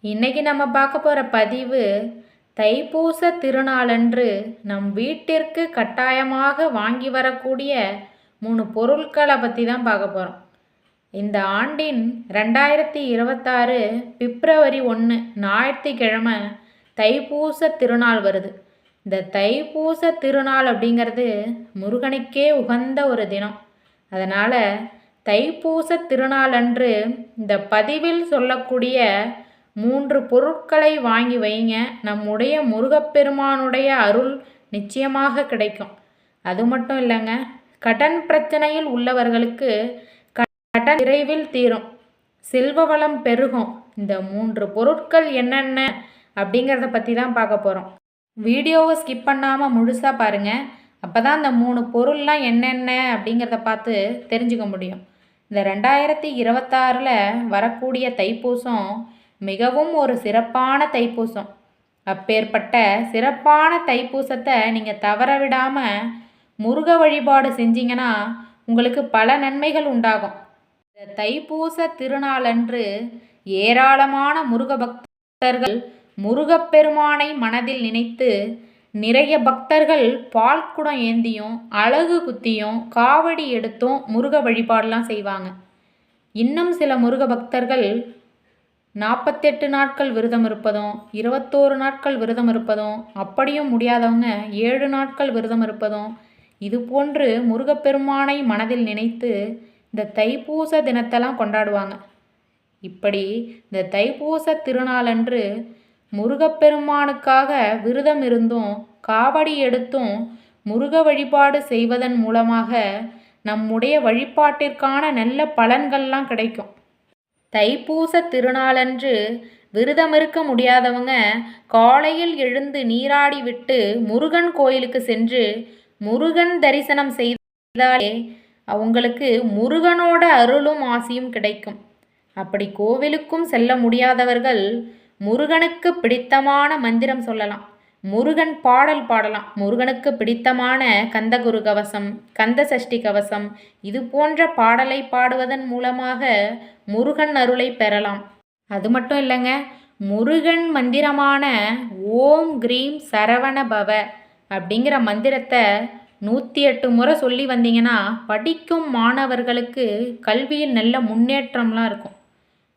இன்னைக்கு நம்ம பார்க்க போகிற பதிவு தைப்பூச திருநாளன்று நம் வீட்டிற்கு கட்டாயமாக வாங்கி வரக்கூடிய 3 பொருட்களை பற்றி தான் பார்க்க போகிறோம். இந்த ஆண்டின் 2026 பிப்ரவரி 1 ஞாயிற்றுக்கிழமை தைப்பூச திருநாள் வருது. இந்த தைப்பூச திருநாள் அப்படிங்கிறது முருகனுக்கே உகந்த ஒரு தினம். அதனால் தைப்பூச திருநாள் அன்று இந்த பதிவில் சொல்லக்கூடிய 3 பொருட்களை வாங்கி வைங்க. நம்முடைய முருகப்பெருமானுடைய அருள் நிச்சயமாக கிடைக்கும். அது மட்டும் இல்லைங்க, கடன் பிரச்சனையில் உள்ளவர்களுக்கு கடன் விரைவில் தீரும், செல்வ வளம் பெருகும். இந்த 3 பொருட்கள் என்னென்ன அப்படிங்கிறத பற்றி தான் பார்க்க போகிறோம். வீடியோவை ஸ்கிப் பண்ணாமல் முழுசாக பாருங்கள். அப்போ தான் இந்த 3 பொருள்லாம் என்னென்ன அப்படிங்கிறத பார்த்து தெரிஞ்சுக்க முடியும். இந்த 2026 வரக்கூடிய தைப்பூசம் மிகவும் ஒரு சிறப்பான தைப்பூசம். அப்பேற்பட்ட சிறப்பான தைப்பூசத்தை நீங்கள் தவற விடாமல் முருக வழிபாடு செஞ்சீங்கன்னா உங்களுக்கு பல நன்மைகள் உண்டாகும். இந்த தைப்பூச திருநாளன்று ஏராளமான முருக பக்தர்கள் முருகப்பெருமானை மனதில் நினைத்து நிறைய பக்தர்கள் பால் குடம் ஏந்தியும் அழகு குத்தியும் காவடி எடுத்தும் முருக வழிபாடெலாம் செய்வாங்க. இன்னும் சில முருக பக்தர்கள் 48 நாட்கள் விரதம் இருப்பதும் 21 நாட்கள் விரதம் இருப்பதும், அப்படியும் முடியாதவங்க 7 நாட்கள் விரதம் இருப்பதும், இது போன்று முருகப்பெருமானை மனதில் நினைத்து இந்த தைப்பூச தினத்தெல்லாம் கொண்டாடுவாங்க. இப்படி இந்த தைப்பூச திருநாளன்று முருகப்பெருமானுக்காக விரதம் இருந்தும் காவடி எடுத்தும் முருக வழிபாடு செய்வதன் மூலமாக நம்முடைய வழிபாட்டிற்கான நல்ல பலன்கள்லாம் கிடைக்கும். தைப்பூச திருநாளன்று விரதம் இருக்க முடியாதவங்க காலையில் எழுந்து நீராடி விட்டு முருகன் கோயிலுக்கு சென்று முருகன் தரிசனம் செய்தாலே அவங்களுக்கு முருகனோட அருளும் ஆசியும் கிடைக்கும். அப்படி கோவிலுக்கும் செல்ல முடியாதவர்கள் முருகனுக்கு பிடித்தமான மந்திரம் சொல்லலாம், முருகன் பாடல் பாடலாம். முருகனுக்கு பிடித்தமான கந்தகுரு கவசம், கந்த சஷ்டி கவசம், இது போன்ற பாடலை பாடுவதன் மூலமாக முருகன் அருளை பெறலாம். அது மட்டும் இல்லைங்க, முருகன் மந்திரமான ஓம் கிரீம் சரவண பவ அப்படிங்கிற மந்திரத்தை 108 முறை சொல்லி வந்தீங்கன்னா படிக்கும் மாணவர்களுக்கு கல்வியில் நல்ல முன்னேற்றம்லாம் இருக்கும்.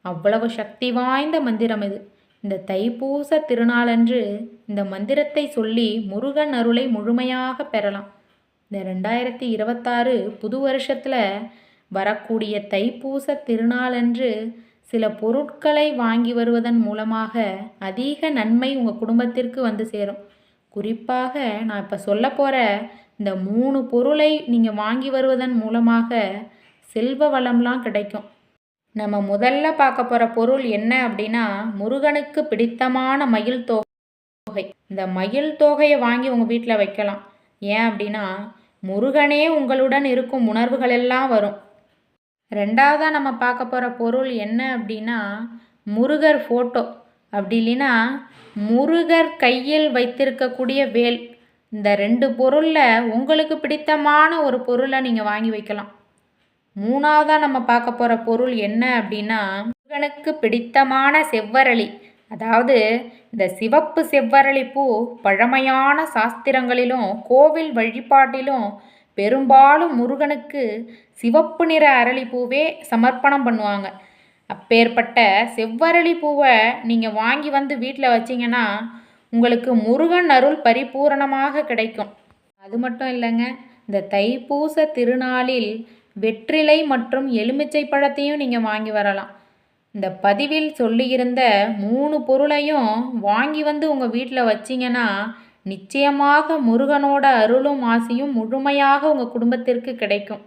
அவ்வளவு சக்தி வாய்ந்த மந்திரம் இது. இந்த தைப்பூச திருநாளன்று இந்த மந்திரத்தை சொல்லி முருகன் அருளை முழுமையாக பெறலாம். இந்த 2026 புது வருஷத்தில் வரக்கூடிய தைப்பூச திருநாளன்று சில பொருட்களை வாங்கி வருவதன் மூலமாக அதிக நன்மை உங்கள் குடும்பத்திற்கு வந்து சேரும். குறிப்பாக நான் இப்போ சொல்ல போகிற இந்த 3 பொருளை நீங்கள் வாங்கி வருவதன் மூலமாக செல்வ வளம்லாம் கிடைக்கும். நம்ம முதல்ல பார்க்க போகிற பொருள் என்ன அப்படின்னா, முருகனுக்கு பிடித்தமான மயில் தோகை. இந்த மயில் தோகையை வாங்கி உங்கள் வீட்டில் வைக்கலாம். ஏன் அப்படின்னா முருகனே உங்களுடன் இருக்கும் உணர்வுகள் எல்லாம் வரும். ரெண்டாவதாக நம்ம பார்க்க போகிற பொருள் என்ன அப்படின்னா, முருகர் ஃபோட்டோ, அப்படி இல்லைன்னா முருகர் கையில் வைத்திருக்கக்கூடிய வேல். இந்த 2 பொருளில் உங்களுக்கு பிடித்தமான ஒரு பொருளை நீங்கள் வாங்கி வைக்கலாம். மூணாவதாக நம்ம பார்க்க போகிற பொருள் என்ன அப்படின்னா, முருகனுக்கு பிடித்தமான செவ்வரளி. அதாவது இந்த சிவப்பு செவ்வரளி பூ பழமையான சாஸ்திரங்களிலும் கோவில் வழிபாட்டிலும் பெரும்பாலும் முருகனுக்கு சிவப்பு நிற அரளிப்பூவே சமர்ப்பணம் பண்ணுவாங்க. அப்பேற்பட்ட செவ்வரளி பூவை நீங்கள் வாங்கி வந்து வீட்டில் வச்சிங்கன்னா உங்களுக்கு முருகன் அருள் பரிபூரணமாக கிடைக்கும். அது மட்டும் இல்லைங்க, இந்த தைப்பூச திருநாளில் வெற்றிலை மற்றும் எலுமிச்சை பழத்தையும் நீங்கள் வாங்கி வரலாம். இந்த பதிவில் சொல்லியிருந்த 3 பொருளையும் வாங்கி வந்து உங்கள் வீட்டில் வச்சிங்கன்னா நிச்சயமாக முருகனோட அருளும் ஆசியும் முழுமையாக உங்கள் குடும்பத்திற்கு கிடைக்கும்.